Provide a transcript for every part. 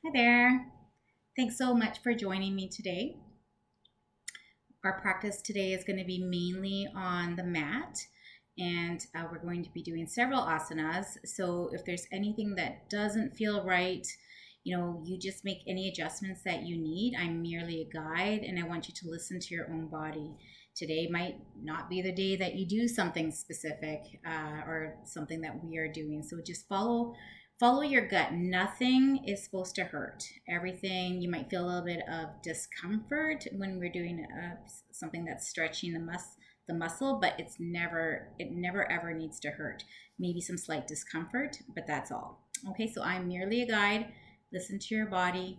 Hi there. Thanks so much for joining me today. Our practice today is going to be mainly on the mat, and we're going to be doing several asanas. So if there's anything that doesn't feel right, you just make any adjustments that you need. I'm merely a guide, and I want you to listen to your own body. Today might not be the day that you do something specific or something that we are doing. So just follow your gut. Nothing is supposed to hurt. Everything, you might feel a little bit of discomfort when we're doing something that's stretching the muscle, but it never ever needs to hurt. Maybe some slight discomfort, but that's all. Okay, so I'm merely a guide. Listen to your body.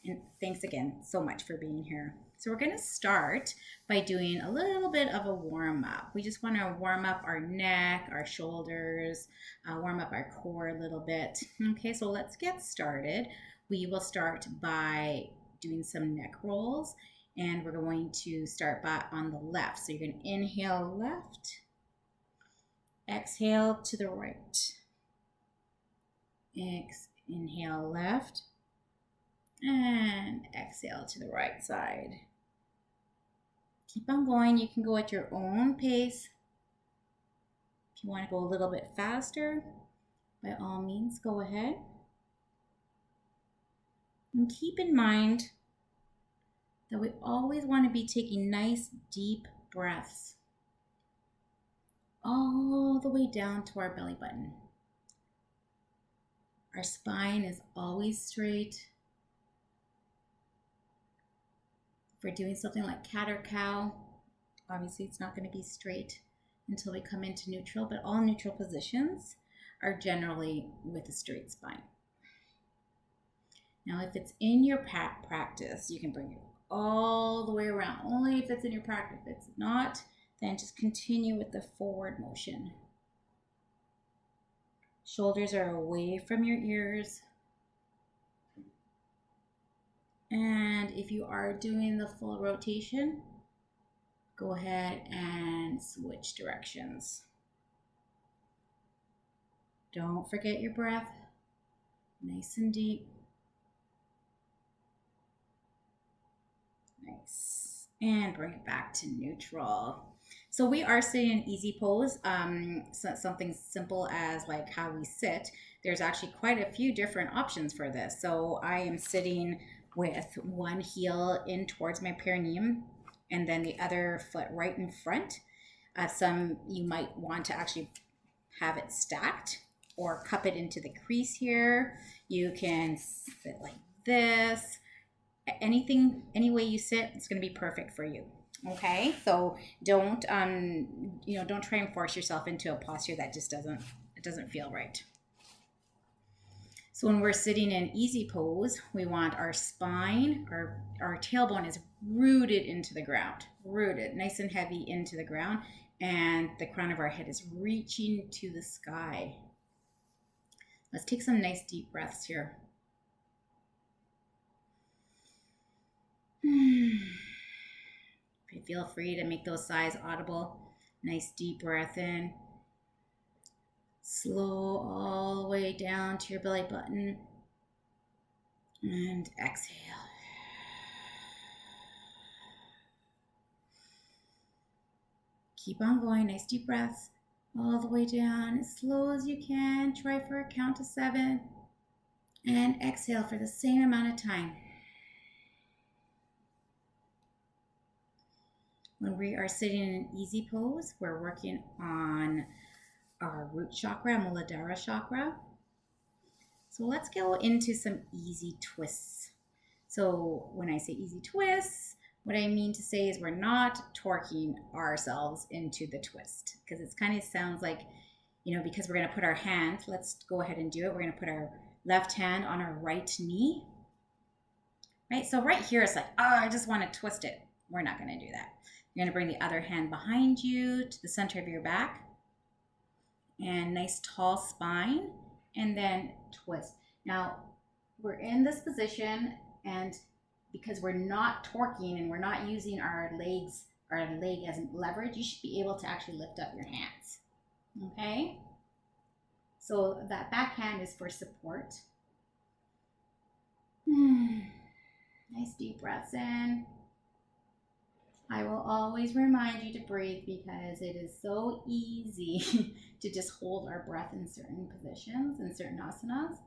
And thanks again so much for being here. So we're going to start by doing a little bit of a warm up. We just want to warm up our neck, our shoulders, warm up our core a little bit. Okay, so let's get started. We will start by doing some neck rolls, and we're going to start by on the left. So you're going to inhale left, exhale to the right. Inhale left, and exhale to the right side. Keep on going. You can go at your own pace. If you want to go a little bit faster, by all means, go ahead. And keep in mind that we always want to be taking nice, deep breaths all the way down to our belly button. Our spine is always straight. If we're doing something like cat or cow, obviously it's not going to be straight until we come into neutral, but all neutral positions are generally with a straight spine. Now, if it's in your practice, you can bring it all the way around, only if it's in your practice. If it's not, then just continue with the forward motion. Shoulders are away from your ears. And if you are doing the full rotation, go ahead and switch directions. Don't forget your breath, nice and deep. Nice. And bring it back to neutral. So we are sitting in easy pose. So something simple as like how we sit. There's actually quite a few different options for this. So I am sitting with one heel in towards my perineum and then the other foot right in front. Some you might want to actually have it stacked or cup it into the crease here. You can sit like this. Any way you sit, it's going to be perfect for you. Okay, so don't don't try and force yourself into a posture that just doesn't feel right. So when we're sitting in easy pose, we want our spine, our tailbone is rooted into the ground, rooted nice and heavy into the ground, and the crown of our head is reaching to the sky. Let's take some nice deep breaths here. Feel free to make those sighs audible. Nice deep breath in. Slow all the way down to your belly button. And exhale. Keep on going. Nice deep breaths all the way down as slow as you can. Try for a count to 7. And exhale for the same amount of time. When we are sitting in an easy pose, we're working on our root chakra, Muladhara chakra. So let's go into some easy twists. So when I say easy twists, what I mean to say is we're not torquing ourselves into the twist because it kind of sounds like, because we're going to put our hand, let's go ahead and do it. We're going to put our left hand on our right knee, right? So right here, it's like, I just want to twist it. We're not going to do that. You're going to bring the other hand behind you to the center of your back and nice tall spine and then twist. Now we're in this position, and because we're not torquing and we're not using our leg as leverage, you should be able to actually lift up your hands. Okay? So that back hand is for support. Nice deep breaths in. I will always remind you to breathe because it is so easy to just hold our breath in certain positions and certain asanas.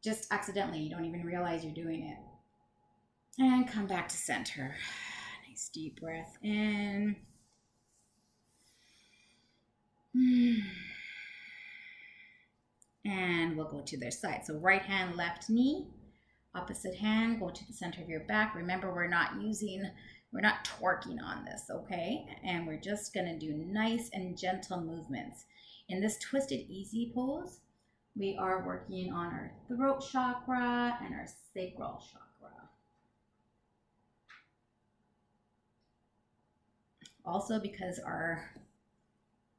Just accidentally, you don't even realize you're doing it. And come back to center. Nice deep breath in. And we'll go to their side. So right hand, left knee, opposite hand, go to the center of your back. Remember, we're not twerking on this, okay? And we're just gonna do nice and gentle movements. In this twisted easy pose, we are working on our throat chakra and our sacral chakra. Also, because our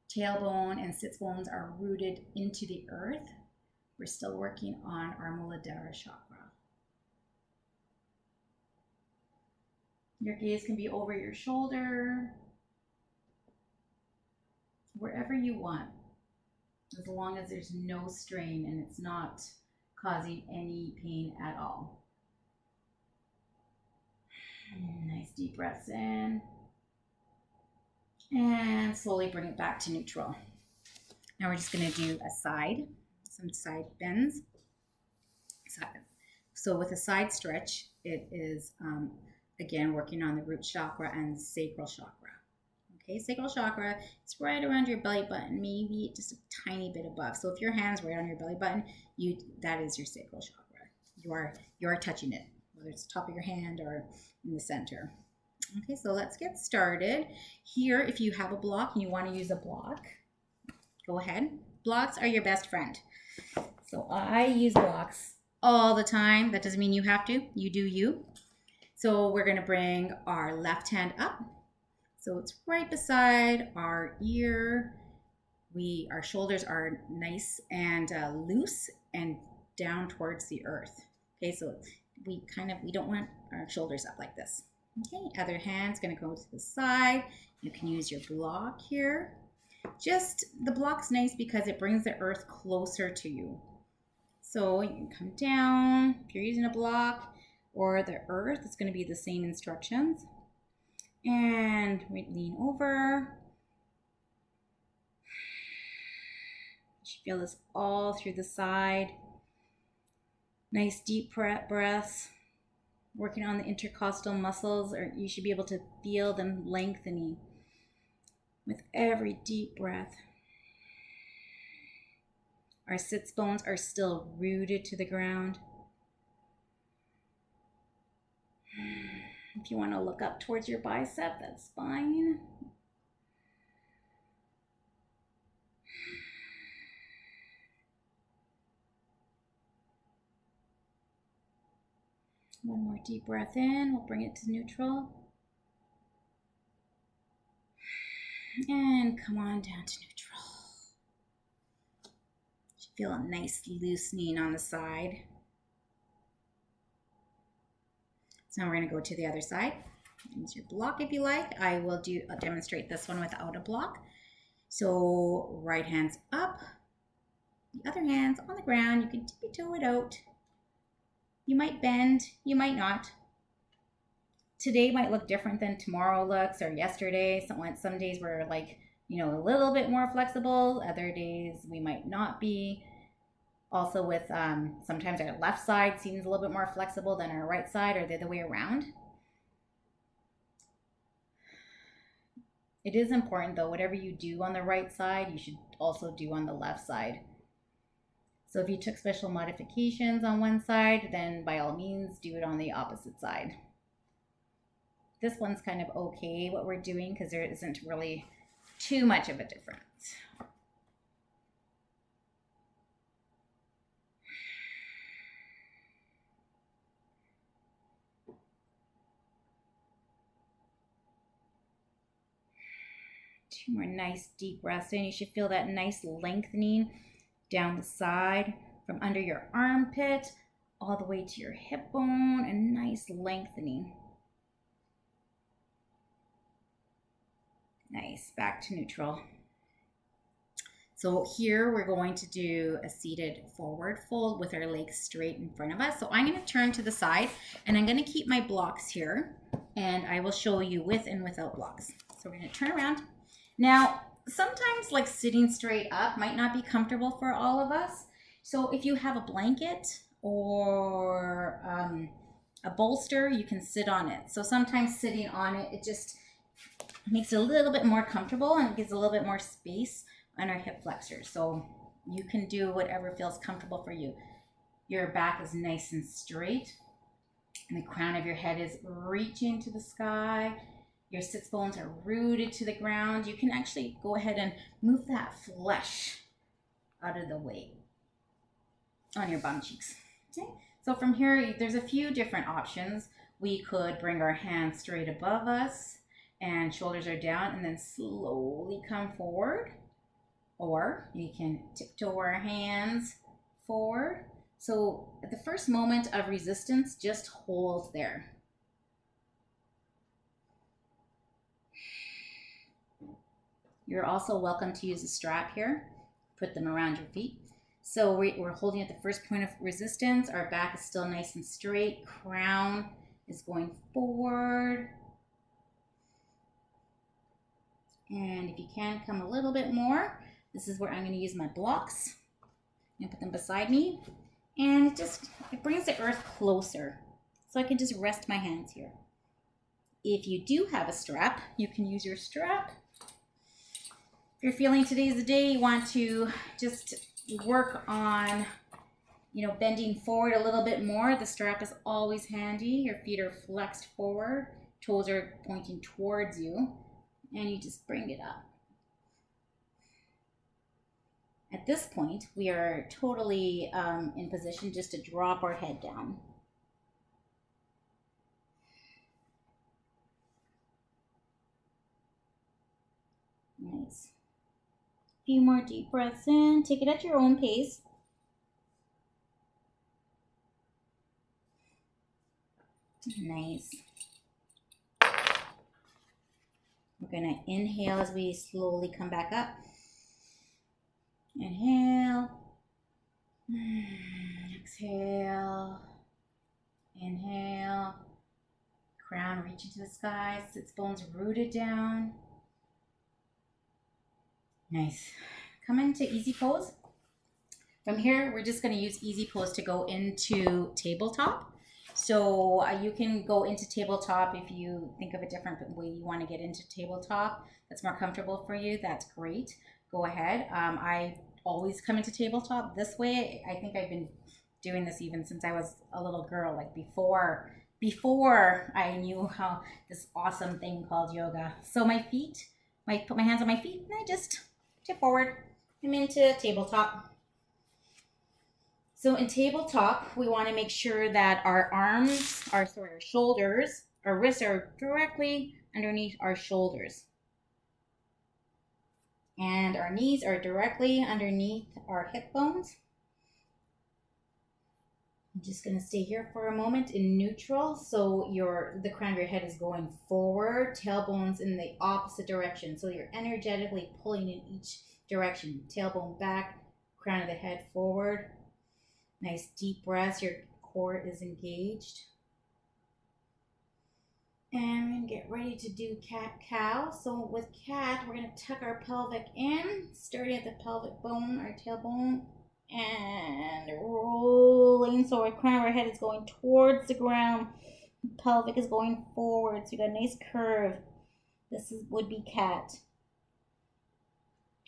tailbone and sits bones are rooted into the earth, we're still working on our Muladhara chakra. Your gaze can be over your shoulder, wherever you want, as long as there's no strain and it's not causing any pain at all. Nice deep breaths in. And slowly bring it back to neutral. Now we're just going to do some side bends. So with a side stretch, it is, again, working on the root chakra and the sacral chakra. Okay, sacral chakra is right around your belly button, maybe just a tiny bit above. So if your hand's right on your belly button, that is your sacral chakra. You are touching it, whether it's the top of your hand or in the center. Okay, so let's get started. Here, if you have a block and you want to use a block, go ahead. Blocks are your best friend. So I use blocks all the time. That doesn't mean you have to. You do you. So we're going to bring our left hand up. So it's right beside our ear. Our shoulders are nice and loose and down towards the earth. Okay, so we don't want our shoulders up like this. Okay, other hand's gonna go to the side. You can use your block here. Just, the block's nice because it brings the earth closer to you. So you can come down, if you're using a block or the earth, it's gonna be the same instructions. And we lean over. You should feel this all through the side. Nice deep breaths. Working on the intercostal muscles, or you should be able to feel them lengthening with every deep breath. Our sits bones are still rooted to the ground. If you want to look up towards your bicep, that's fine. One more deep breath in, we'll bring it to neutral. And come on down to neutral. You feel a nice loosening on the side. So now we're going to go to the other side. Use your block if you like. I'll demonstrate this one without a block. So right hand's up, the other hand's on the ground. You can tippy toe it out. You might bend, you might not. Today might look different than tomorrow looks, or yesterday. Some days we're like, a little bit more flexible. Other days we might not be. Also with sometimes our left side seems a little bit more flexible than our right side, or the other way around. It is important though, whatever you do on the right side, you should also do on the left side. So if you took special modifications on one side, then by all means do it on the opposite side. This one's kind of okay what we're doing because there isn't really too much of a difference. Two more nice deep breaths in. You should feel that nice lengthening down the side from under your armpit all the way to your hip bone, and nice lengthening. Nice, back to neutral. So here we're going to do a seated forward fold with our legs straight in front of us. So I'm going to turn to the side and I'm going to keep my blocks here and I will show you with and without blocks. So we're going to turn around. Now, sometimes like sitting straight up might not be comfortable for all of us. So if you have a blanket or a bolster, you can sit on it. So sometimes sitting on it, it just makes it a little bit more comfortable and gives a little bit more space on our hip flexors. So you can do whatever feels comfortable for you. Your back is nice and straight and the crown of your head is reaching to the sky. Your sits bones are rooted to the ground. You can actually go ahead and move that flesh out of the way on your bum cheeks. Okay. So from here, there's a few different options. We could bring our hands straight above us and shoulders are down and then slowly come forward. Or you can tiptoe our hands forward. So at the first moment of resistance, just hold there. You're also welcome to use a strap here. Put them around your feet. So we're holding at the first point of resistance. Our back is still nice and straight. Crown is going forward. And if you can, come a little bit more. This is where I'm going to use my blocks and put them beside me. And it brings the earth closer. So I can just rest my hands here. If you do have a strap, you can use your strap. If you're feeling today is the day you want to just work on, bending forward a little bit more, the strap is always handy. Your feet are flexed forward, toes are pointing towards you, and you just bring it up. At this point, we are totally in position just to drop our head down. Nice. A few more deep breaths in. Take it at your own pace. Nice. We're going to inhale as we slowly come back up. Inhale. Exhale. Inhale. Crown reaching to the sky. Sits bones rooted down. Nice. Come into easy pose. From here, we're just going to use easy pose to go into tabletop. So you can go into tabletop if you think of a different way you want to get into tabletop that's more comfortable for you. That's great. Go ahead. I always come into tabletop this way. I think I've been doing this even since I was a little girl, like before I knew how this awesome thing called yoga. So my feet, I put my hands on my feet and I just tip forward. I'm into tabletop. So in tabletop, we want to make sure that our our shoulders, our wrists are directly underneath our shoulders. And our knees are directly underneath our hip bones. I'm just going to stay here for a moment in neutral. So the crown of your head is going forward, tailbones in the opposite direction. So you're energetically pulling in each direction. Tailbone back, crown of the head forward. Nice deep breaths. Your core is engaged. And we're going to get ready to do cat-cow. So with cat, we're going to tuck our pelvic in, starting at the pelvic bone, our tailbone, and rolling. So our crown of our head is going towards the ground. The pelvic is going forward. So you got a nice curve. Would be cat.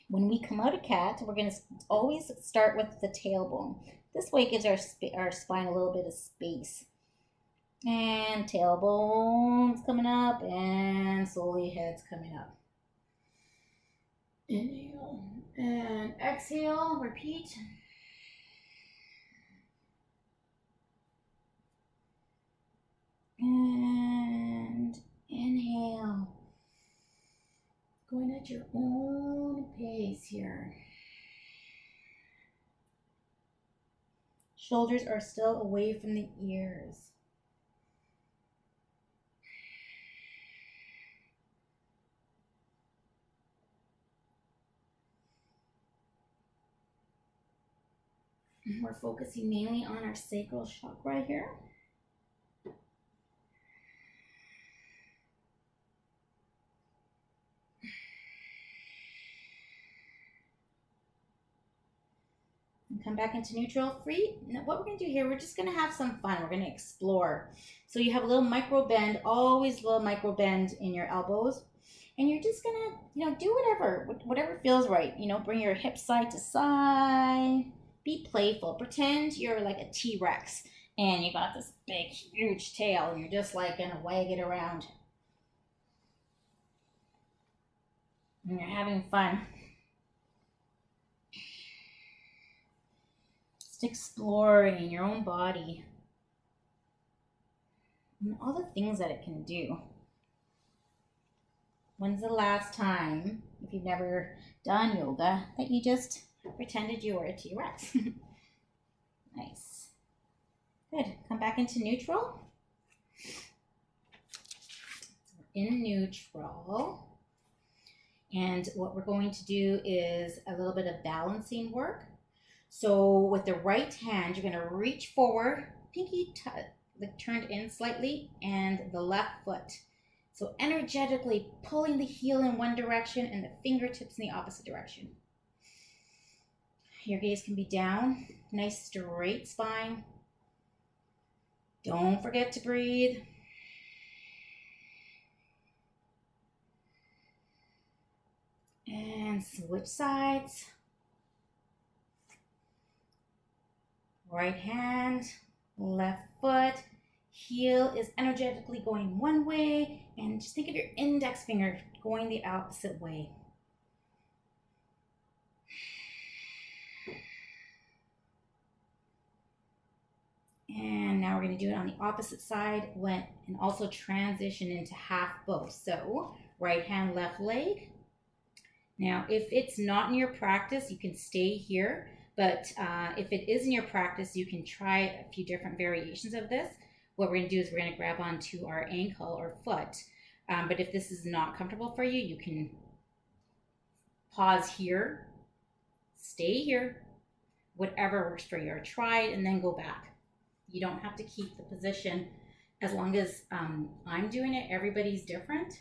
When we come out of cat, we're going to always start with the tailbone. This way it gives our spine a little bit of space. And tailbones coming up and slowly heads coming up. Inhale and exhale, repeat. And inhale. Going at your own pace here. Shoulders are still away from the ears. We're focusing mainly on our sacral chakra here. And come back into neutral free. Now what we're going to do here, we're just going to have some fun. We're going to explore. So you have a little micro bend, always a little micro bend in your elbows. And you're just going to, do whatever feels right. Bring your hips side to side. Be playful. Pretend you're like a T-Rex and you got this big, huge tail and you're just like going to wag it around. And you're having fun. Just exploring your own body and all the things that it can do. When's the last time, if you've never done yoga, that you just pretended you were a T-Rex? Nice. Good. Come back into neutral. So we're in neutral. And what we're going to do is a little bit of balancing work. So with the right hand, you're going to reach forward, pinky turned in slightly, and the left foot. So energetically pulling the heel in one direction and the fingertips in the opposite direction. Your gaze can be down, nice straight spine. Don't forget to breathe. And switch sides. Right hand, left foot. Heel is energetically going one way, and just think of your index finger going the opposite way. And now we're going to do it on the opposite side and also transition into half bow. So right hand, left leg. Now, if it's not in your practice, you can stay here. But if it is in your practice, you can try a few different variations of this. What we're going to do is we're going to grab onto our ankle or foot. But if this is not comfortable for you, you can pause here, stay here, whatever works for you. Or try it and then go back. You don't have to keep the position as long as I'm doing it. Everybody's different.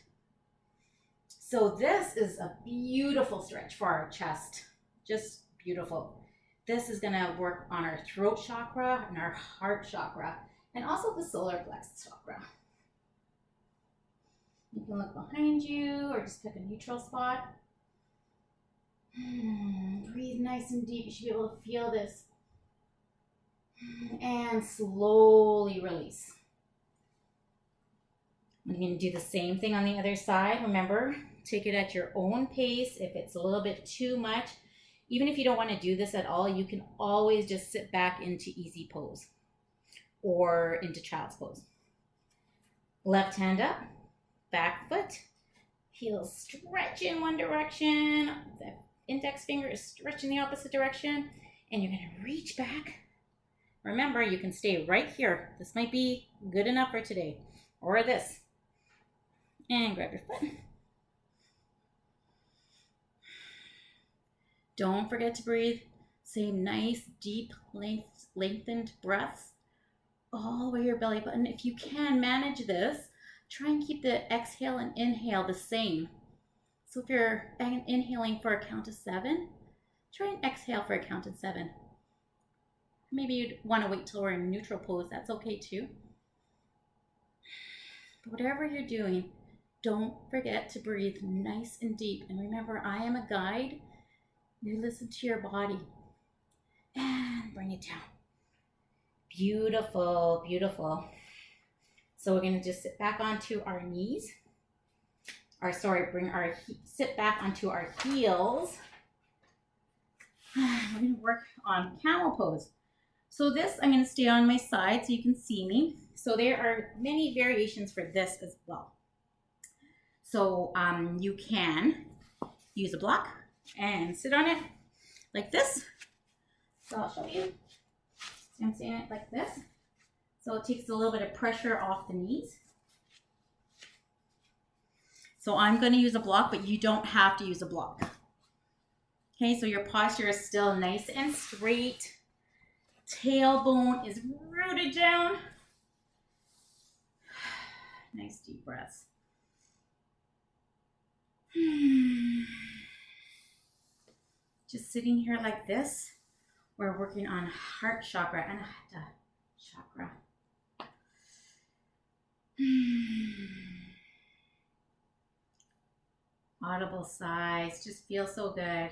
So this is a beautiful stretch for our chest. Just beautiful. This is going to work on our throat chakra and our heart chakra and also the solar plexus chakra. You can look behind you or just pick a neutral spot. Breathe nice and deep. You should be able to feel this. And slowly release. I'm going to do the same thing on the other side. Remember, take it at your own pace. If it's a little bit too much, even if you don't want to do this at all, you can always just sit back into easy pose or into child's pose. Left hand up, back foot, heels stretch in one direction, the index finger is stretching the opposite direction, and you're going to reach back. Remember, you can stay right here. This might be good enough for today. Or this. And grab your foot. Don't forget to breathe. Same nice, deep, lengthened breaths all over your belly button. If you can manage this, try and keep the exhale and inhale the same. So if you're inhaling for a count of 7, try and exhale for a count of 7. Maybe you'd want to wait till we're in neutral pose. That's okay too. But whatever you're doing, don't forget to breathe nice and deep. And remember, I am a guide. You listen to your body. And bring it down. Beautiful, beautiful. So we're going to just sit back onto our knees. Sit back onto our heels. We're going to work on camel pose. So this, I'm going to stay on my side so you can see me. So there are many variations for this as well. So you can use a block and sit on it like this. So I'll show you. So I'm sitting it like this. So it takes a little bit of pressure off the knees. So I'm going to use a block, but you don't have to use a block. Okay, so your posture is still nice and straight. Tailbone is rooted down. Nice deep breaths. Just sitting here like this, we're working on heart chakra and Anahata chakra. Audible sighs, just feel so good.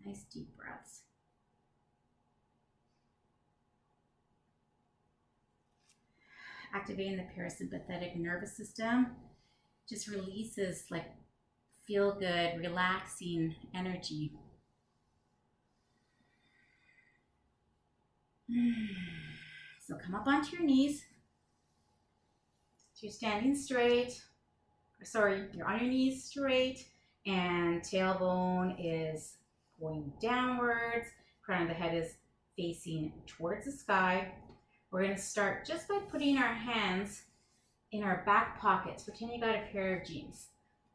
Nice deep breaths. Activating the parasympathetic nervous system just releases like feel good, relaxing energy. So come up onto your knees. So you're standing straight. Sorry, you're on your knees straight, and tailbone is going downwards. Crown of the head is facing towards the sky. We're going to start just by putting our hands in our back pockets. Pretend you got a pair of jeans.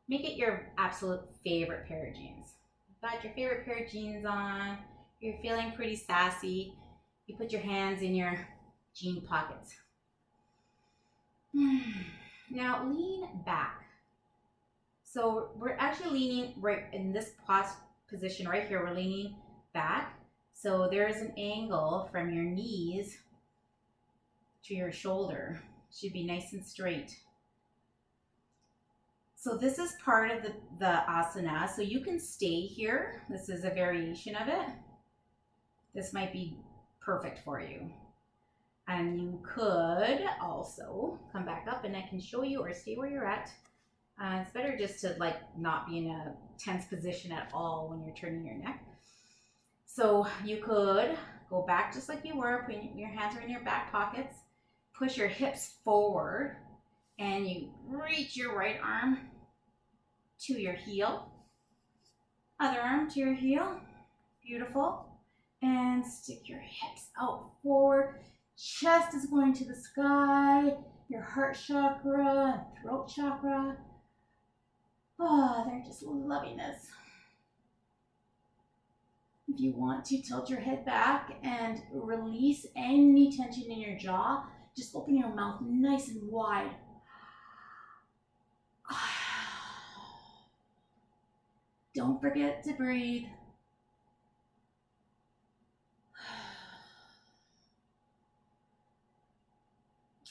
Make it your absolute favorite pair of jeans. You've got your favorite pair of jeans on. You're feeling pretty sassy. You put your hands in your jean pockets. Now lean back. So we're actually leaning right in this position right here. We're leaning back. So there's an angle from your knees to your shoulder. Should be nice and straight. So this is part of the asana. So you can stay here. This is a variation of it. This might be perfect for you. And you could also come back up and I can show you, or stay where you're at. It's better just to like not be in a tense position at all when you're turning your neck. So you could go back just like you were, putting your hands are in your back pockets, push your hips forward, and you reach your right arm to your heel, other arm to your heel, beautiful, and stick your hips out forward. Chest is going to the sky, your heart chakra, throat chakra. Oh, they're just loving this. If you want to tilt your head back and release any tension in your jaw, just open your mouth nice and wide. Don't forget to breathe.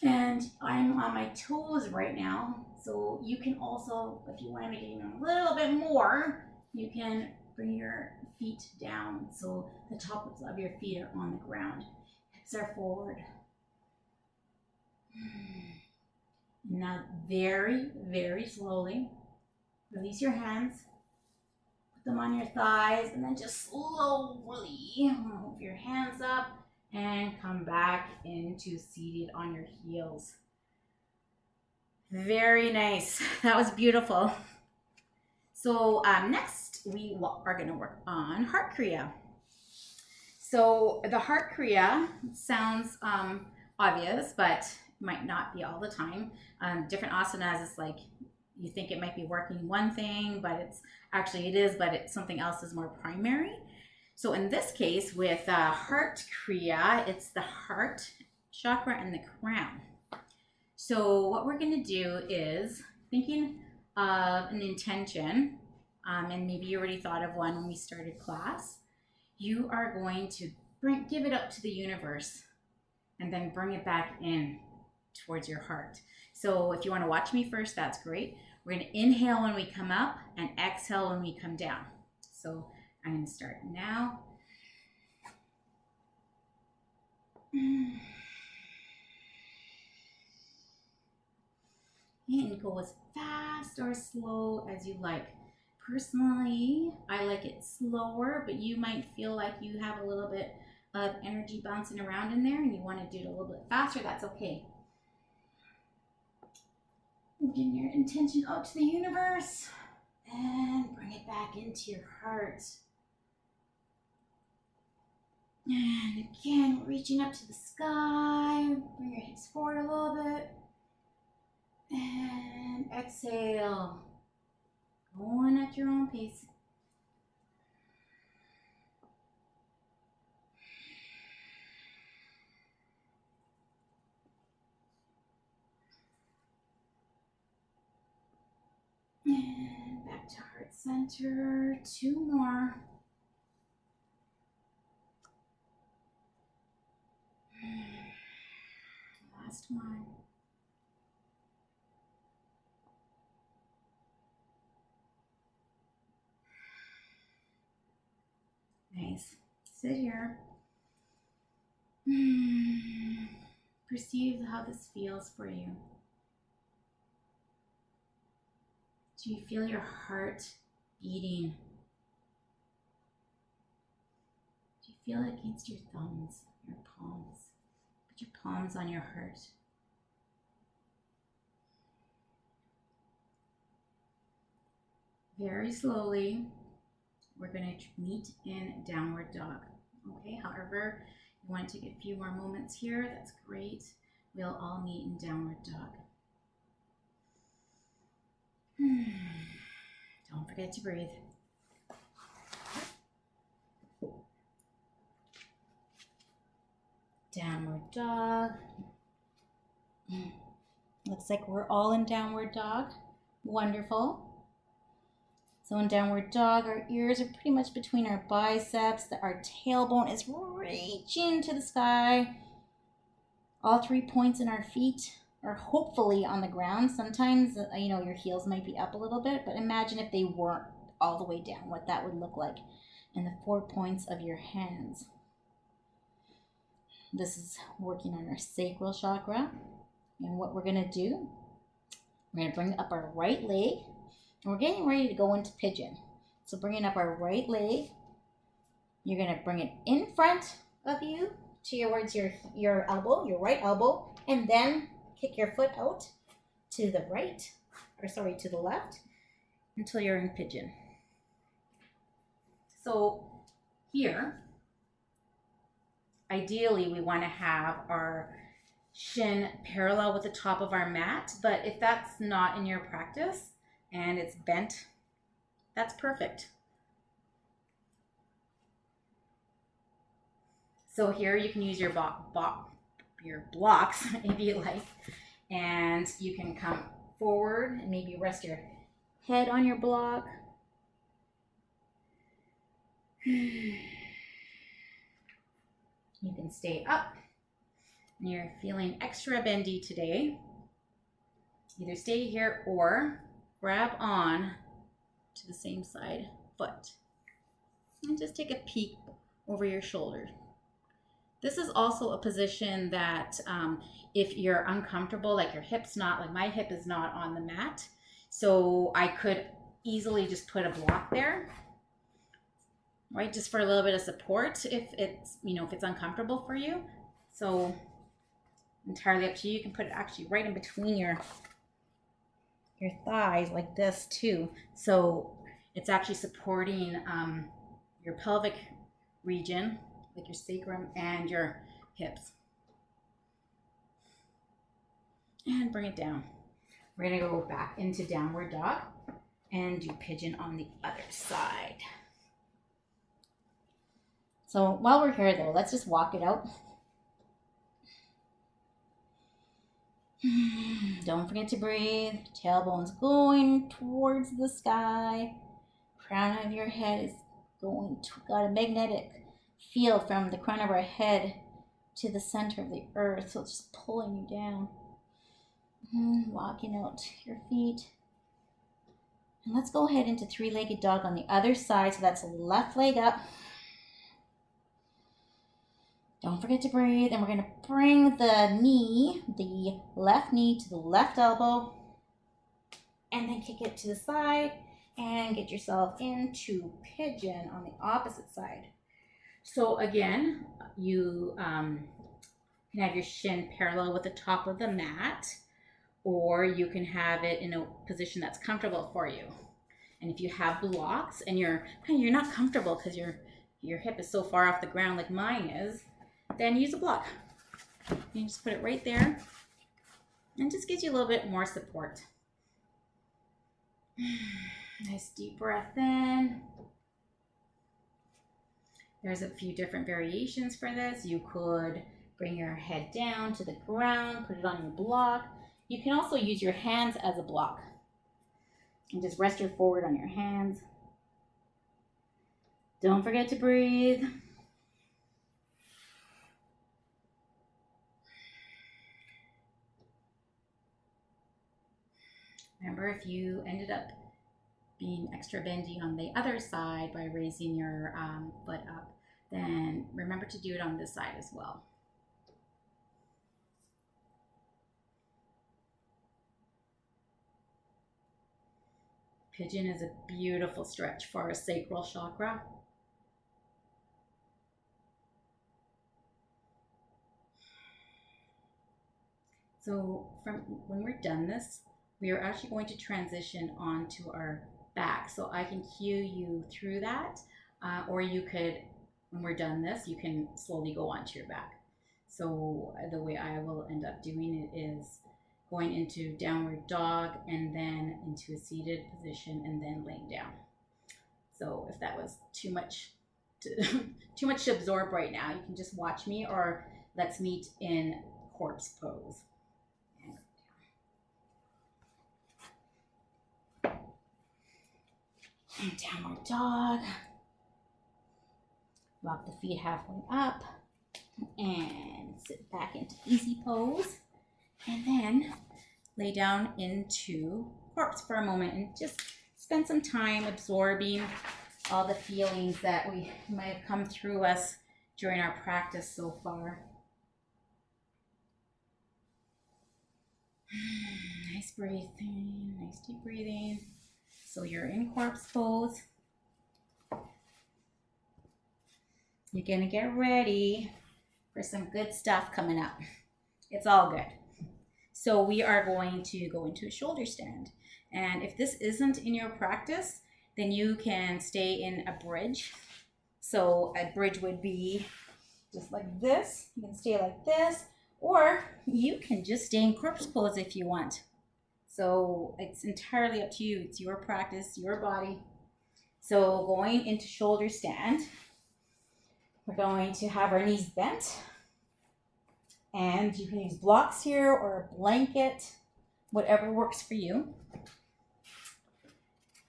And I'm on my toes right now, so you can also, if you want to make it even a little bit more, you can bring your feet down so the tops of your feet are on the ground. Hips are forward. Now very, very slowly, release your hands, put them on your thighs, and then just slowly move your hands up and come back into seated on your heels. Very nice. That was beautiful. So next we are going to work on Heart Kriya. So the Heart Kriya sounds obvious, but might not be all the time. Different asanas, it's like you think it might be working one thing, but it's actually it is, but it's something else is more primary. So in this case with Heart Kriya, it's the heart chakra and the crown. So what we're going to do is thinking of an intention, and maybe you already thought of one when we started class. You are going to give it up to the universe and then bring it back in towards your heart. So if you want to watch me first, that's great. We're going to inhale when we come up and exhale when we come down. So I'm going to start now. And go as fast or slow as you like. Personally, I like it slower, but you might feel like you have a little bit of energy bouncing around in there and you want to do it a little bit faster, that's okay. Moving your intention out to the universe and bring it back into your heart. And again, reaching up to the sky. Bring your hips forward a little bit. And exhale. Going at your own pace. back to heart center. 2 more. Last one. Nice. Sit here. Perceive how this feels for you. Do you feel your heart beating? Do you feel it against your thumbs, your palms? Put your palms on your heart. Very slowly, we're going to meet in downward dog. Okay, however, you want to take a few more moments here, that's great. We'll all meet in downward dog. Don't forget to breathe. Downward dog. Looks like we're all in downward dog. Wonderful. So in downward dog, our ears are pretty much between our biceps. Our tailbone is reaching to the sky. All 3 points in our feet are hopefully on the ground. Sometimes, your heels might be up a little bit, but imagine if they weren't all the way down, what that would look like. And the 4 points of your hands. This is working on our sacral chakra. And what we're going to do, we're going to bring up our right leg. And we're getting ready to go into pigeon. So bringing up our right leg, you're going to bring it in front of you towards your elbow, your right elbow, and then kick your foot out to the right, to the left, until you're in pigeon. So here, ideally we want to have our shin parallel with the top of our mat, but if that's not in your practice and it's bent, that's perfect. So here you can use your blocks if you like, and you can come forward and maybe rest your head on your block. You can stay up. You're feeling extra bendy today. Either stay here or grab on to the same side foot and just take a peek over your shoulder. This is also a position that if you're uncomfortable, like your hip's not, like my hip is not on the mat, so I could easily just put a block there, right, just for a little bit of support if it's, if it's uncomfortable for you. So entirely up to you. You can put it actually right in between your thighs like this too. So it's actually supporting your pelvic region, like your sacrum and your hips. And bring it down. We're gonna go back into downward dog and do pigeon on the other side. So while we're here though, let's just walk it out. Don't forget to breathe. Tailbone's going towards the sky. Crown of your head is got a magnetic field from the crown of our head to the center of the earth. So it's just pulling you down. Walking out your feet. And let's go ahead into three-legged dog on the other side. So that's left leg up. Don't forget to breathe, and we're going to bring the left knee to the left elbow, and then kick it to the side, and get yourself into pigeon on the opposite side. So again, you can have your shin parallel with the top of the mat, or you can have it in a position that's comfortable for you. And if you have blocks and you're not comfortable because your hip is so far off the ground like mine is, then use a block. You just put it right there and just gives you a little bit more support. Nice deep breath in. There's a few different variations for this. You could bring your head down to the ground, put it on your block. You can also use your hands as a block. And just rest your forward on your hands. Don't forget to breathe. Remember, if you ended up being extra bendy on the other side by raising your foot up, then remember to do it on this side as well. Pigeon is a beautiful stretch for our sacral chakra. So when we're done this, we are actually going to transition onto our back. So I can cue you through that, or you could, when we're done this, you can slowly go onto your back. So the way I will end up doing it is going into downward dog and then into a seated position and then laying down. So if that was too much to absorb right now, you can just watch me, or let's meet in corpse pose. And downward dog. Walk the feet halfway up and sit back into easy pose, and then lay down into corpse for a moment and just spend some time absorbing all the feelings that we might have come through us during our practice so far. Nice breathing, nice deep breathing. So you're in corpse pose. You're gonna get ready for some good stuff coming up. It's all good. So we are going to go into a shoulder stand. And if this isn't in your practice, then you can stay in a bridge. So a bridge would be just like this. You can stay like this, or you can just stay in corpse pose if you want. So it's entirely up to you. It's your practice, your body. So going into shoulder stand, we're going to have our knees bent. And you can use blocks here or a blanket, whatever works for you.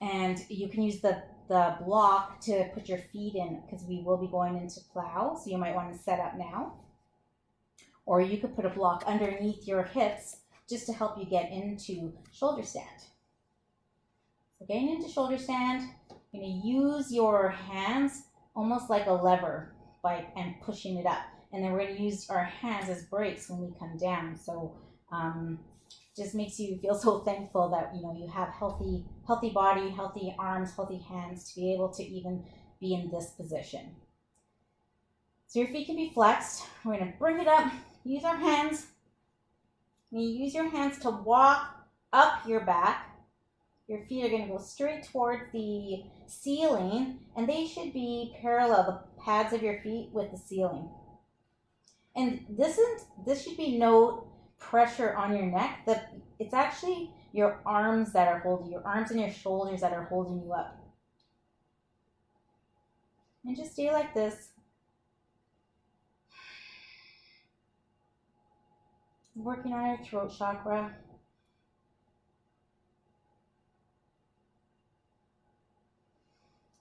And you can use the block to put your feet in, because we will be going into plow. So you might want to set up now. Or you could put a block underneath your hips just to help you get into shoulder stand. So getting into shoulder stand, you're going to use your hands almost like a lever and pushing it up. And then we're going to use our hands as brakes when we come down. So just makes you feel so thankful that you have healthy body, healthy arms, healthy hands to be able to even be in this position. So your feet can be flexed. We're going to bring it up, use our hands. You use your hands to walk up your back. Your feet are going to go straight towards the ceiling, and they should be parallel, the pads of your feet with the ceiling. And this should be no pressure on your neck. It's actually your arms that are holding, your arms and your shoulders that are holding you up. And just stay like this. Working on your throat chakra.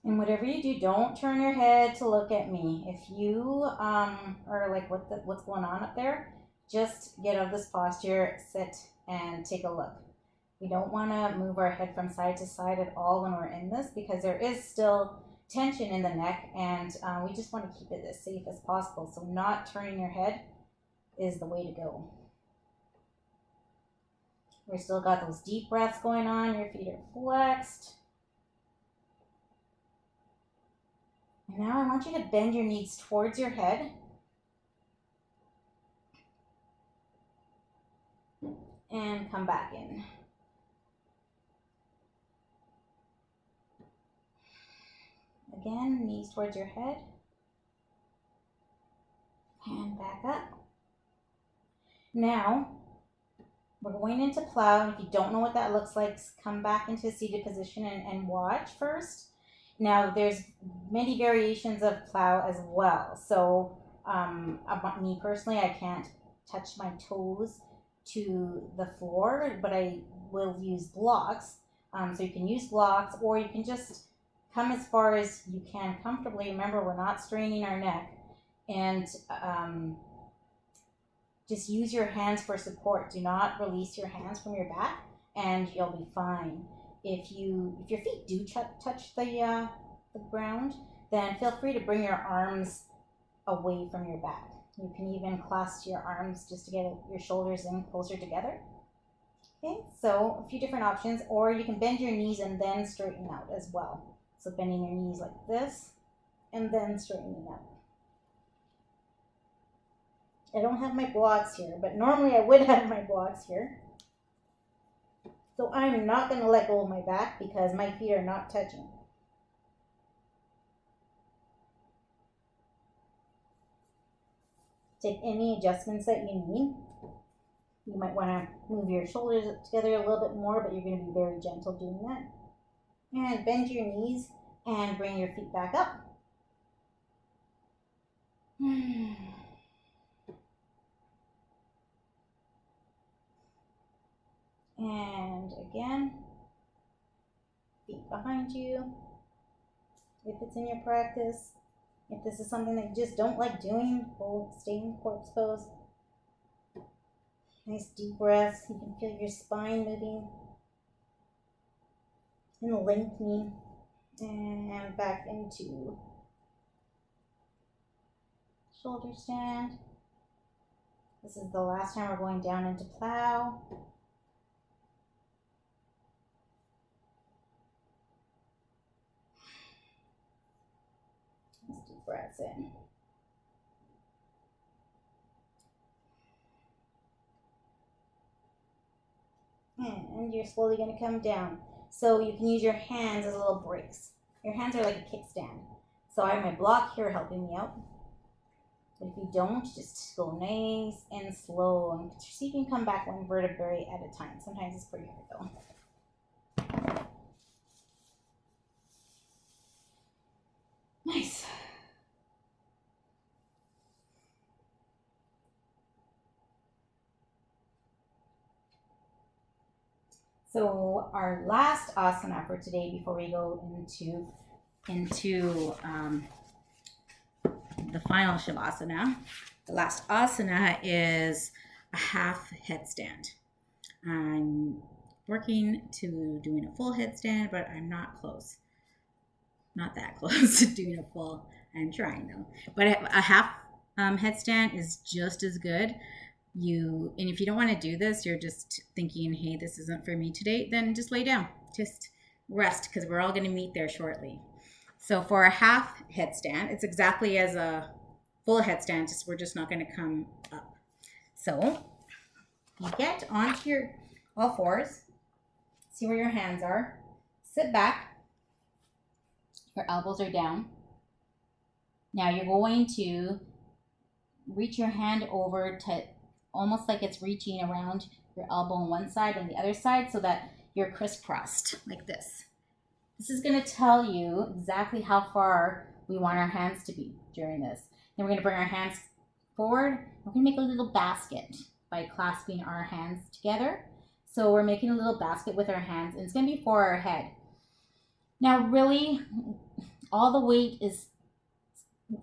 And whatever you do, don't turn your head to look at me. If you are like, what's going on up there, just get out of this posture, sit, and take a look. We don't want to move our head from side to side at all when we're in this, because there is still tension in the neck, and we just want to keep it as safe as possible. So not turning your head is the way to go. We've still got those deep breaths going on. Your feet are flexed. And now I want you to bend your knees towards your head. And come back in. Again, knees towards your head. And back up. Now, we're going into plow. If you don't know what that looks like, come back into a seated position and watch first. Now, there's many variations of plow as well. So, me personally, I can't touch my toes to the floor, but I will use blocks So you can use blocks, or you can just come as far as you can comfortably. Remember, we're not straining our neck. And just use your hands for support. Do not release your hands from your back, and you'll be fine. If your feet do touch the ground, then feel free to bring your arms away from your back. You can even clasp your arms just to get your shoulders in closer together. Okay, so a few different options, or you can bend your knees and then straighten out as well. So bending your knees like this, and then straightening out. I don't have my blocks here, but normally I would have my blocks here. So I'm not going to let go of my back because my feet are not touching. Take any adjustments that you need. You might want to move your shoulders together a little bit more, but you're going to be very gentle doing that. And bend your knees and bring your feet back up. And again, feet behind you. If it's in your practice, if this is something that you just don't like doing, stay in corpse pose. Nice deep breaths. You can feel your spine moving and lengthening. And back into shoulder stand. This is the last time we're going down into plow. Let's deep breaths in. And you're slowly going to come down. So you can use your hands as little brakes. Your hands are like a kickstand. So I have my block here helping me out. But if you don't, just go nice and slow and see if you can come back one vertebrae at a time. Sometimes it's pretty hard though. Nice. So our last asana for today before we go into the final Shavasana. The last asana is a half headstand. I'm working to doing a full headstand, but I'm not close. Not that close to doing a full. I'm trying though. But a half headstand is just as good. And if you don't want to do this, you're just thinking, hey, this isn't for me today, then just lay down. Just rest, because we're all going to meet there shortly. So for a half headstand, it's exactly as a full headstand, just we're just not going to come up. So you get onto your all fours, see where your hands are, sit back, your elbows are down. Now you're going to reach your hand over to almost like it's reaching around your elbow on one side and the other side so that you're crisscrossed like this. This is going to tell you exactly how far we want our hands to be during this. Then we're going to bring our hands forward. We're going to make a little basket by clasping our hands together. So we're making a little basket with our hands, and it's going to be for our head. Now really, all the weight is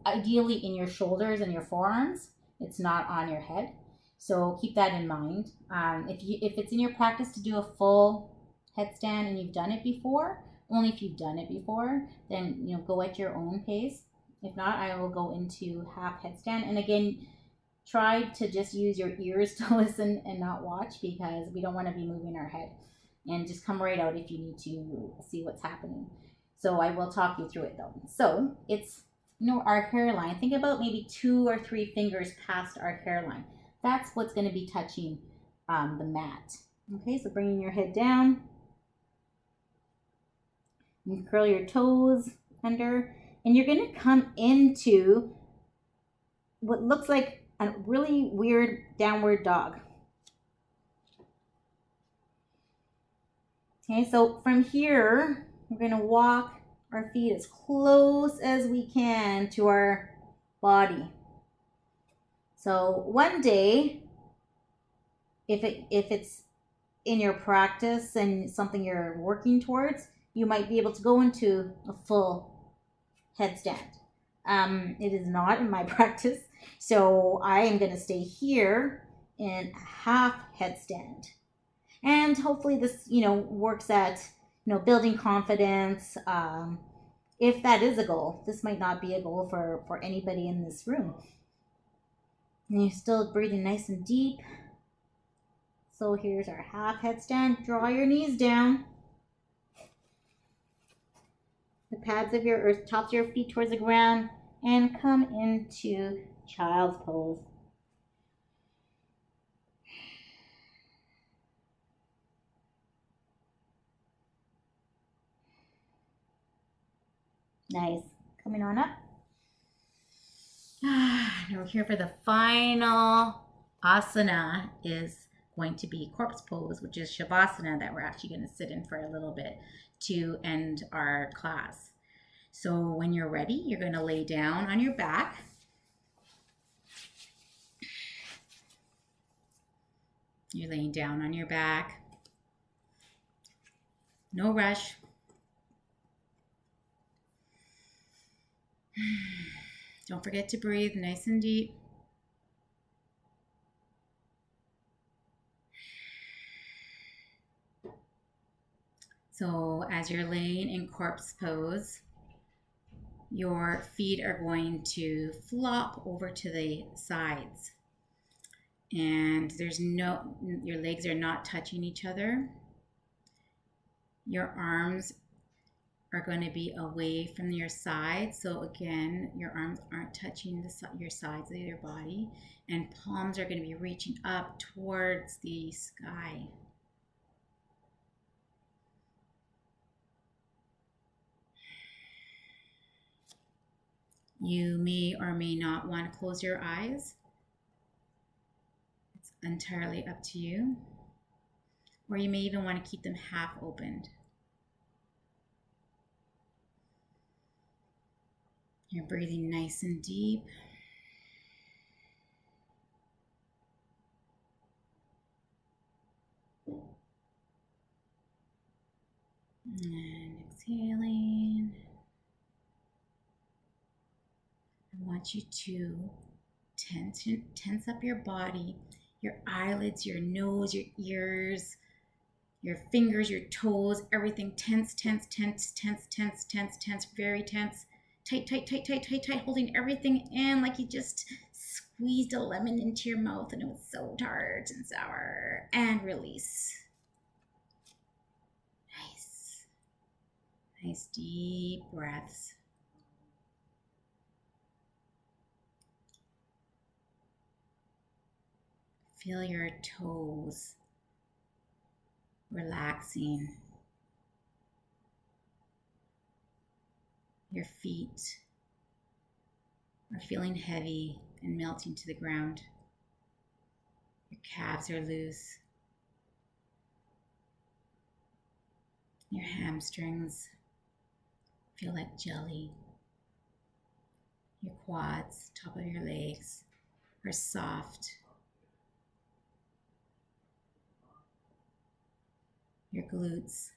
ideally in your shoulders and your forearms. It's not on your head. So keep that in mind. If it's in your practice to do a full headstand and you've done it before, only if you've done it before, then go at your own pace. If not, I will go into half headstand. And again, try to just use your ears to listen and not watch, because we don't want to be moving our head. And just come right out if you need to see what's happening. So I will talk you through it though. So it's our hairline. Think about maybe 2 or 3 fingers past our hairline. That's what's going to be touching the mat. Okay, so bringing your head down. You curl your toes under, and you're going to come into what looks like a really weird downward dog. Okay, so from here, we're going to walk our feet as close as we can to our body. So one day, if it's in your practice and something you're working towards, you might be able to go into a full headstand. It is not in my practice, so I am going to stay here in a half headstand. And hopefully this, works at, building confidence. If that is a goal, this might not be a goal for anybody in this room. And you're still breathing nice and deep. So here's our half headstand. Draw your knees down. The pads of your, or tops of your feet towards the ground, and come into child's pose. Nice. Coming on up. Now we're here for the final asana, is going to be corpse pose, which is Shavasana, that we're actually going to sit in for a little bit to end our class. So when you're ready, you're going to lay down on your back. You're laying down on your back. No rush. Don't forget to breathe nice and deep. So as you're laying in corpse pose, your feet are going to flop over to the sides. And your legs are not touching each other. Your arms are going to be away from your sides. So again, your arms aren't touching your sides of your body. And palms are going to be reaching up towards the sky. You may or may not want to close your eyes. It's entirely up to you. Or you may even want to keep them half opened. You're breathing nice and deep. And exhaling. I want you to tense up your body, your eyelids, your nose, your ears, your fingers, your toes, everything tense, tense, tense, tense, tense, tense, tense, very tense. Tight, tight, tight, tight, tight, tight, holding everything in like you just squeezed a lemon into your mouth and it was so tart and sour. And release. Nice. Nice deep breaths. Feel your toes relaxing. Your feet are feeling heavy and melting to the ground. Your calves are loose. Your hamstrings feel like jelly. Your quads, top of your legs, are soft. Your glutes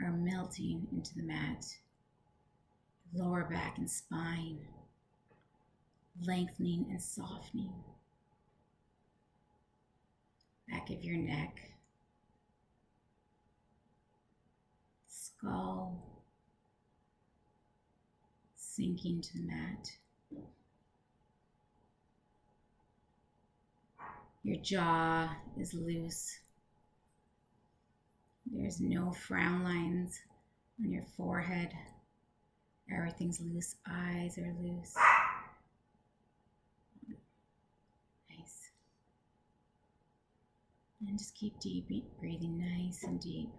are melting into the mat. Lower back and spine, lengthening and softening. Back of your neck, skull, sinking to the mat. Your jaw is loose. There's no frown lines on your forehead. Everything's loose. Eyes are loose. Nice. And just keep deep breathing nice and deep.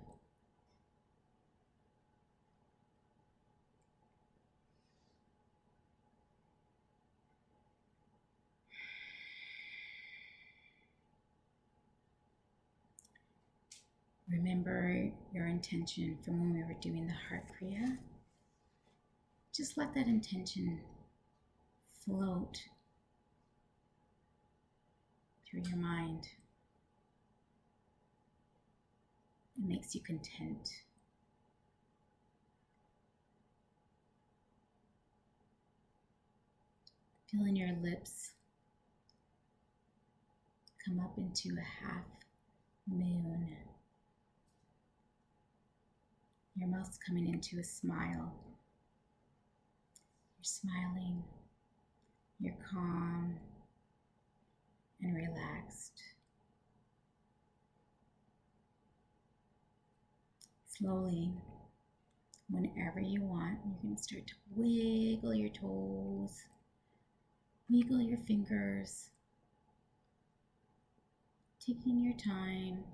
Remember your intention from when we were doing the heart kriya. Just let that intention float through your mind. It makes you content. Feeling your lips come up into a half moon. Your mouth's coming into a smile. You're smiling. You're calm and relaxed. Slowly, whenever you want, you're going to start to wiggle your toes, wiggle your fingers, taking your time.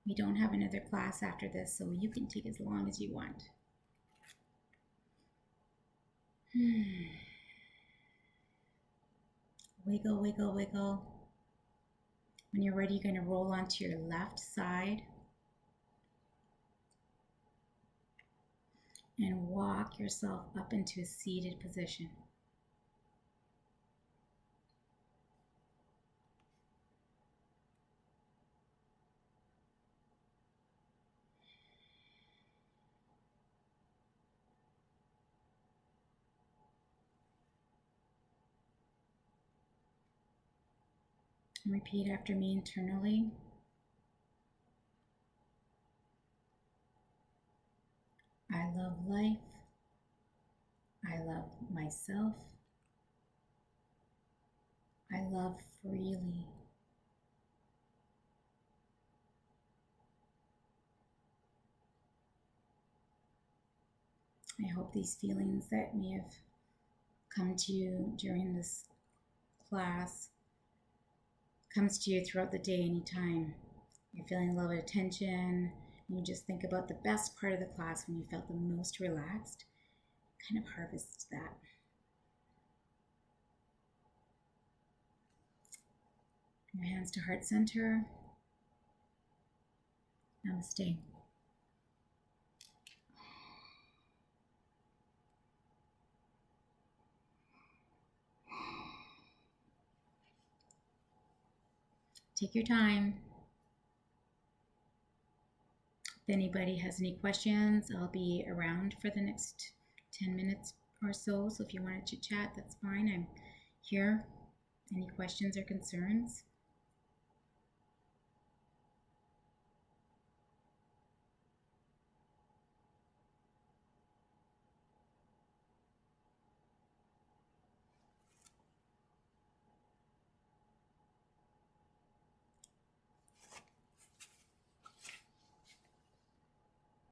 We don't have another class after this, so you can take as long as you want. Wiggle, wiggle, wiggle. When you're ready, you're going to roll onto your left side and walk yourself up into a seated position. Repeat after me internally. I love life. I love myself. I love freely. I hope these feelings that may have come to you during this class comes to you throughout the day anytime you're feeling a little bit of tension, and you just think about the best part of the class when you felt the most relaxed. Kind of harvest that. Your hands to heart center. Namaste. Take your time. If anybody has any questions, I'll be around for the next 10 minutes or so. So if you want to chit chat, that's fine. I'm here. Any questions or concerns?